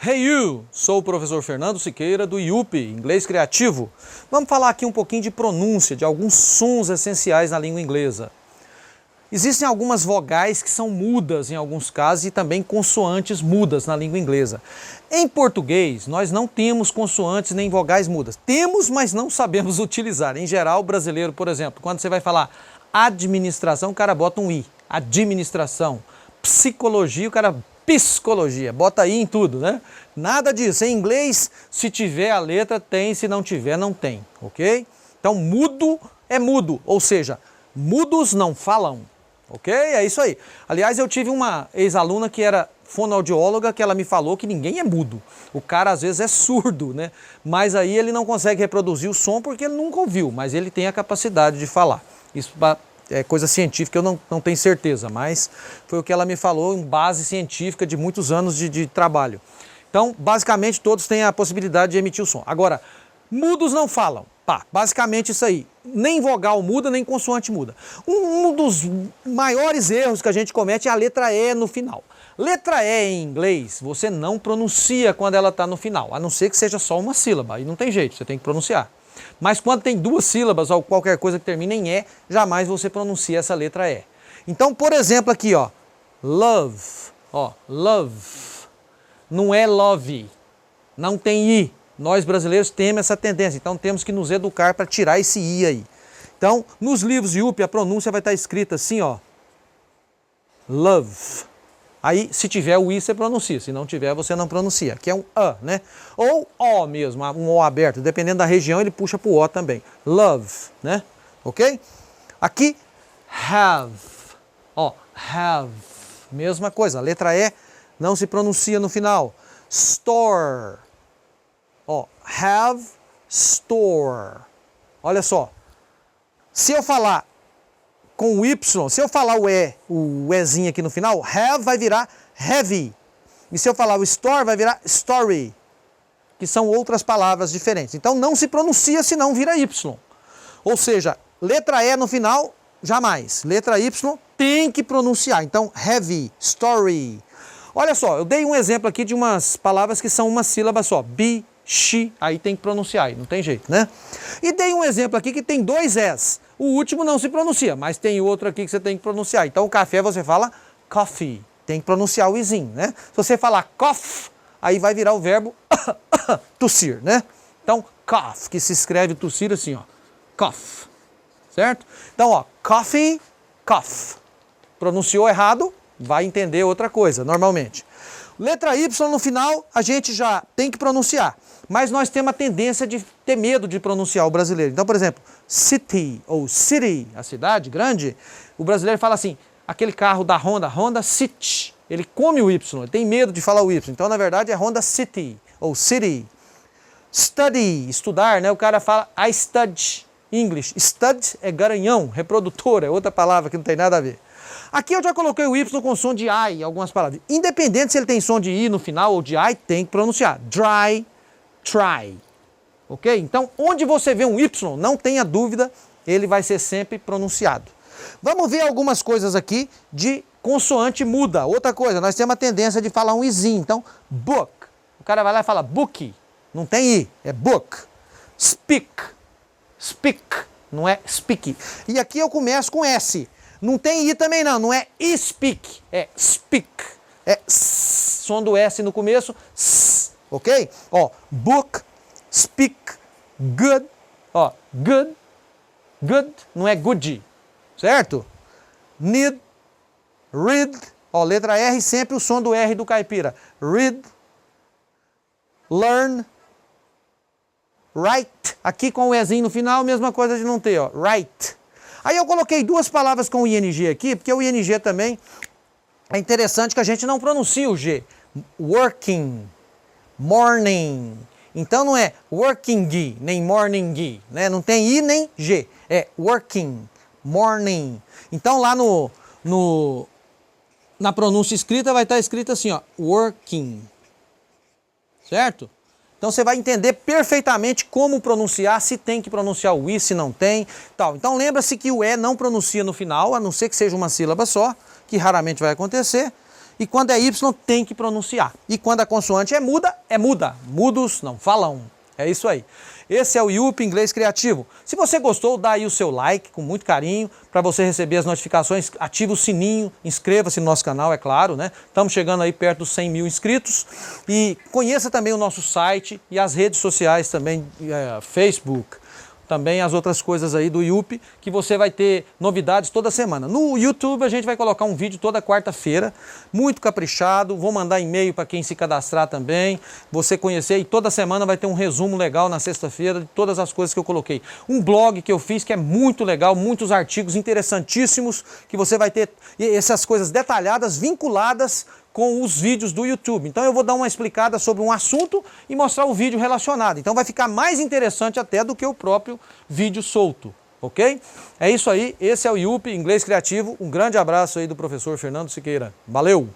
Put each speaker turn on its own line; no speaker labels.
Hey you! Sou o professor Fernando Siqueira do IUP, Inglês Criativo. Vamos falar aqui um pouquinho de pronúncia, de alguns sons essenciais na língua inglesa. Existem algumas vogais que são mudas em alguns casos e também consoantes mudas na língua inglesa. Em português, nós não temos consoantes nem vogais mudas. Temos, mas não sabemos utilizar. Em geral, o brasileiro, por exemplo, quando você vai falar administração, o cara bota um i. Administração. Psicologia, o cara psicologia. Bota i em tudo, né? Nada disso. Em inglês, se tiver a letra, tem. Se não tiver, não tem. Ok? Então, mudo é mudo. Ou seja, mudos não falam. Ok? É isso aí. Aliás, eu tive uma ex-aluna que era fonoaudióloga que ela me falou que ninguém é mudo. O cara às vezes é surdo, né? Mas aí ele não consegue reproduzir o som porque ele nunca ouviu, mas ele tem a capacidade de falar. Isso é coisa científica, eu não tenho certeza, mas foi o que ela me falou em base científica de muitos anos de trabalho. Então, basicamente, todos têm a possibilidade de emitir o som. Agora, mudos não falam. Pá, basicamente isso aí. Nem vogal muda, nem consoante muda. Um dos maiores erros que a gente comete é a letra E no final. Letra E em inglês, você não pronuncia quando ela está no final, a não ser que seja só uma sílaba, aí não tem jeito, você tem que pronunciar. Mas quando tem duas sílabas ou qualquer coisa que termina em E, jamais você pronuncia essa letra E. Então, por exemplo, aqui, ó, love, ó, love, não é love, não tem I. Nós brasileiros temos essa tendência, então temos que nos educar para tirar esse I aí. Então, nos livros de IUP, a pronúncia vai estar escrita assim, ó, love. Aí, se tiver o I, você pronuncia. Se não tiver, você não pronuncia. Que é um A, né? Ou O mesmo, um O aberto. Dependendo da região, ele puxa para o O também. Love, né? Ok? Aqui, have. Ó, have. Mesma coisa. A letra E não se pronuncia no final. Store. Ó, have, store. Olha só. Se eu falar com o Y, se eu falar o Ezinho aqui no final, have vai virar heavy. E se eu falar o store, vai virar story. Que são outras palavras diferentes. Então não se pronuncia, senão vira Y. Ou seja, letra E no final, jamais. Letra Y tem que pronunciar. Então, heavy, story. Olha só, eu dei um exemplo aqui de umas palavras que são uma sílaba só. Be, she, aí tem que pronunciar, aí não tem jeito, né? E dei um exemplo aqui que tem dois S. O último não se pronuncia, mas tem outro aqui que você tem que pronunciar. Então o café você fala coffee, tem que pronunciar o izinho, né? Se você falar cough, aí vai virar o verbo tossir, né? Então cough, que se escreve tossir assim, ó, cough, certo? Então, ó, coffee, cough. Pronunciou errado, vai entender outra coisa, normalmente. Letra Y no final, a gente já tem que pronunciar. Mas nós temos a tendência de ter medo de pronunciar o brasileiro. Então, por exemplo, city ou city, a cidade grande, o brasileiro fala assim, aquele carro da Honda, Honda City. Ele come o Y, ele tem medo de falar o Y. Então, na verdade, é Honda City ou City. Study, estudar, né? O cara fala I study English. Stud é garanhão, reprodutor, é outra palavra que não tem nada a ver. Aqui eu já coloquei o Y com som de I em algumas palavras. Independente se ele tem som de I no final ou de I, tem que pronunciar. Dry, try. Ok? Então, onde você vê um Y, não tenha dúvida, ele vai ser sempre pronunciado. Vamos ver algumas coisas aqui de consoante muda. Outra coisa, nós temos a tendência de falar um Izinho. Então, book. O cara vai lá e fala book. Não tem I, é book. Speak. Speak. Não é speak. E aqui eu começo com S. Não tem I também não é speak, é speak. É som do S no começo, ok? Ó, book, speak, good, ó, good, good, não é good, certo? Need, read, ó, letra R, sempre o som do R do caipira. Read, learn, write, aqui com o Ezinho no final, mesma coisa de não ter, ó, write. Aí eu coloquei duas palavras com o ING aqui, porque o ING também é interessante que a gente não pronuncia o G. Working, morning. Então não é working, nem morning, né? Não tem I nem G. É working, morning. Então lá na pronúncia escrita vai estar escrito assim, ó, working. Certo? Então você vai entender perfeitamente como pronunciar, se tem que pronunciar o I, se não tem, tal. Então lembra-se que o E não pronuncia no final, a não ser que seja uma sílaba só, que raramente vai acontecer. E quando é Y, tem que pronunciar. E quando a consoante é muda, é muda. Mudos não falam. É isso aí. Esse é o IUP Inglês Criativo. Se você gostou, dá aí o seu like com muito carinho para você receber as notificações, ativa o sininho, inscreva-se no nosso canal, é claro, né? Estamos chegando aí perto dos 100 mil inscritos. E conheça também o nosso site e as redes sociais também, Facebook, também as outras coisas aí do IUP, que você vai ter novidades toda semana. No YouTube a gente vai colocar um vídeo toda quarta-feira, muito caprichado, vou mandar e-mail para quem se cadastrar também, você conhecer, e toda semana vai ter um resumo legal na sexta-feira de todas as coisas que eu coloquei. Um blog que eu fiz que é muito legal, muitos artigos interessantíssimos, que você vai ter essas coisas detalhadas, vinculadas com os vídeos do YouTube. Então eu vou dar uma explicada sobre um assunto e mostrar o vídeo relacionado. Então vai ficar mais interessante até do que o próprio vídeo solto, ok? É isso aí, esse é o IUP Inglês Criativo. Um grande abraço aí do professor Fernando Siqueira. Valeu!